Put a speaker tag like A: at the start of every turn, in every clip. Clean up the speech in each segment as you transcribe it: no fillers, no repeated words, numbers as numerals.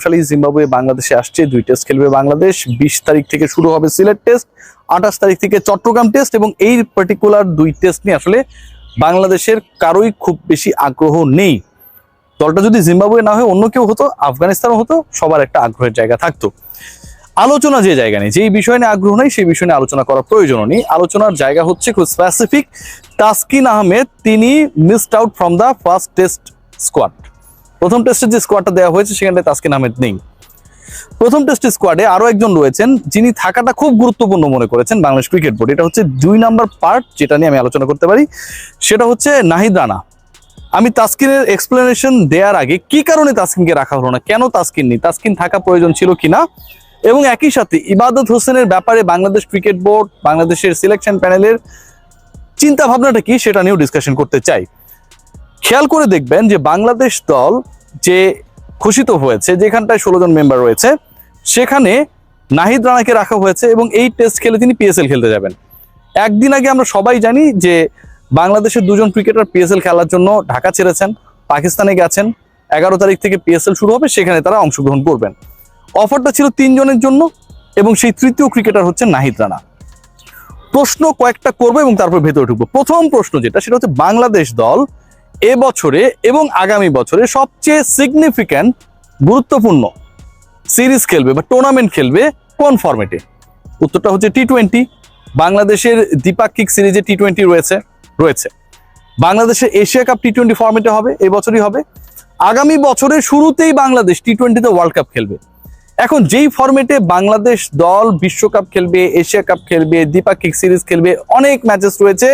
A: সালে জিম্বাবুয়ে বাংলাদেশে আসছে, 2 টেস্ট খেলবে বাংলাদেশ। 20 তারিখ থেকে শুরু হবে সিলেট টেস্ট, 28 তারিখ থেকে চট্টগ্রাম টেস্ট, এবং এই পার্টিকুলার 2 টেস্ট নিয়ে আসলে বাংলাদেশের কারোই খুব বেশি আগ্রহ নেই। দলটা যদি জিম্বাবুয়ে না হয় অন্য কেউ হতো, আফগানিস্তানও হতো, সবার একটা আগ্রহের জায়গা থাকতো। আলোচনা যে জায়গা নেই, যেই বিষয় নিয়ে আগ্রহ নেই সেই বিষয় নিয়ে আলোচনা করার প্রয়োজন নেই। আলোচনার জায়গা হচ্ছে খুব স্পেসিফিক। তাসকিন আহমেদ তিনি missed out from the first test squad. প্রথম টেস্টের যে স্কোয়াডটা দেওয়া হয়েছে সেখানে তাসকিন আহমেদ নেই। প্রথম টেস্টের স্কোয়াডে আরো একজন রয়েছেন যিনি থাকাটা খুব গুরুত্বপূর্ণ মনে করেছেন বাংলাদেশ ক্রিকেট বোর্ড। এটা হচ্ছে 2 নাম্বার পার্ট যেটা নিয়ে আমি আলোচনা করতে পারি, সেটা হচ্ছে নাহিদ রানা। আমি তাসকিনের এক্সপ্লেনেশন দেওয়ার আগে কি কারণে তাসকিনকে রাখা হলো না, কেন তাসকিন নেই, তাসকিন থাকা প্রয়োজন ছিল কিনা, এবং একই সাথে ইবাদত হোসেনের ব্যাপারে বাংলাদেশ ক্রিকেট বোর্ড, বাংলাদেশের সিলেকশন প্যানেলের চিন্তা ভাবনাটা কি সেটা নিয়েও ডিসকাশন করতে চাই। খেয়াল করে দেখবেন যে বাংলাদেশ দল যে ঘোষিত হয়েছে, যেখানটায় 16 জন মেম্বার রয়েছে, সেখানে নাহিদ রানাকে রাখা হয়েছে এবং এই টেস্ট খেলে তিনি পিএসএল খেলতে যাবেন। একদিন আগে আমরা সবাই জানি যে বাংলাদেশের 2 জন ক্রিকেটার পিএসএল খেলার জন্য ঢাকা ছেড়েছেন, পাকিস্তানে গেছেন। 11 তারিখ থেকে পিএসএল শুরু হবে, সেখানে তারা অংশগ্রহণ করবেন। অফারটা ছিল 3 জনের জন্য এবং সেই তৃতীয় ক্রিকেটার হচ্ছে নাহিদ রানা। প্রশ্ন কয়েকটা করবো এবং তারপর ভেতরে ঢুকবো। প্রথম প্রশ্ন যেটা, সেটা হচ্ছে বাংলাদেশ দল এবছরে এবং আগামী বছরে সবচেয়ে সিগনিফিক্যান্ট গুরুত্বপূর্ণ সিরিজ খেলবে বা টুর্নামেন্ট খেলবে কোন ফরম্যাটে? উত্তরটা হচ্ছে টি-20। বাংলাদেশের দ্বিপাক্ষিক সিরিজে টি-20 রয়েছে। বাংলাদেশের এশিয়া কাপ টি-20 ফরম্যাটে হবে, এবছরই হবে। আগামী বছরের শুরুতেই বাংলাদেশ টি-20তে ওয়ার্ল্ড কাপ খেলবে। এখন যেই ফরম্যাটে বাংলাদেশ দল বিশ্বকাপ খেলবে, এশিয়া কাপ খেলবে, দ্বিপাক্ষিক সিরিজ খেলবে, অনেক ম্যাচেস রয়েছে,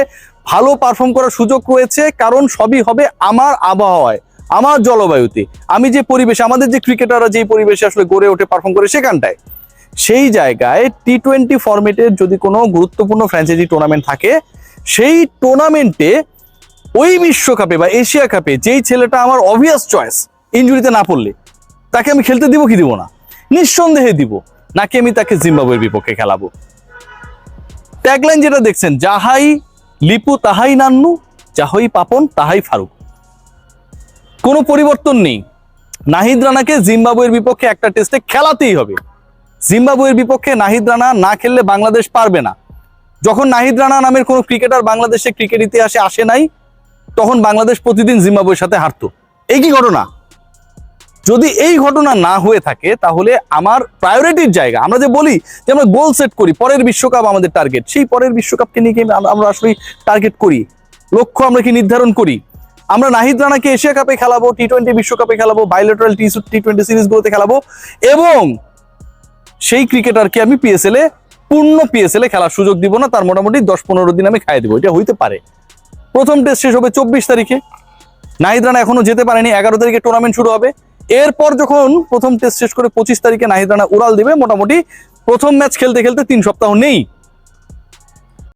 A: ভালো পারফর্ম করার সুযোগ রয়েছে, কারণ সবই হবে আমার আবহাওয়ায়, আমার জলবায়ুতে, আমি যে পরিবেশে, আমাদের যে ক্রিকেটাররা যেই পরিবেশে আসলে গড়ে ওঠে পারফর্ম করে সেখানটায়। সেই জায়গায় টি-20 ফরম্যাটের যদি কোনো গুরুত্বপূর্ণ ফ্র্যাঞ্চাইজি টুর্নামেন্ট থাকে, সেই টুর্নামেন্টে ওই বিশ্বকাপে বা এশিয়া কাপে যেই ছেলেটা আমার অবভিয়াস চয়েস, ইনজুরিতে না পড়লে তাকে আমি খেলতে দিব কি দিব না? নিঃসন্দেহে দিব। নাকি আমি তাকে জিম্বাবুয়ের বিপক্ষে খেলাবো? ট্যাগলাইন যেটা দেখছেন, যাহাই লিপু তাহাই নান্নু, যাহাই পাপন তাহাই ফারুক। কোনো পরিবর্তন নেই। নাহিদ রানাকে জিম্বাবুয়ের বিপক্ষে একটা টেস্টে খেলাতেই হবে। জিম্বাবুয়ের বিপক্ষে নাহিদ রানা না খেললে বাংলাদেশ পারবে না। যখন নাহিদ রানা নামের কোনো ক্রিকেটার বাংলাদেশে ক্রিকেট ইতিহাসে আসে নাই, তখন বাংলাদেশ প্রতিদিন জিম্বাবুয়ের সাথে হারতো। এই কি ঘটনা? যদি এই ঘটনা না হয়ে থাকে তাহলে আমার প্রায়োরিটির জায়গা, আমরা যে বলি যে আমরা গোল সেট করি, পরের বিশ্বকাপ আমাদের টার্গেট, সেই পরের বিশ্বকাপকে নিয়ে আমরা আসলে টার্গেট করি, লক্ষ্য আমরা কি নির্ধারণ করি? আমরা নাহিদ রানাকে এশিয়া কাপে খেলাবো, টি-20 বিশ্বকাপে খেলাবো, বাইলেটারাল টি-20 সিরিজগুলোতে খেলাবো, এবং সেই ক্রিকেটারকে আমি পিএসএল এ পূর্ণ পিএসএল এ খেলার সুযোগ দিব না, তার মোটামুটি 10-15 দিন আমি খাইয়ে দিব। এটা হইতে পারে। প্রথম টেস্ট শেষ হবে 24 তারিখে, নাহিদ রানা এখনো যেতে পারেনি, 11 তারিখে টুর্নামেন্ট শুরু হবে। এরপর যখন প্রথম টেস্ট শেষ করে 25 তারিখে নাহিদ রানা উড়াল দিবে, মোটামুটি প্রথম ম্যাচ খেলতে খেলতে 3 সপ্তাহ নেই।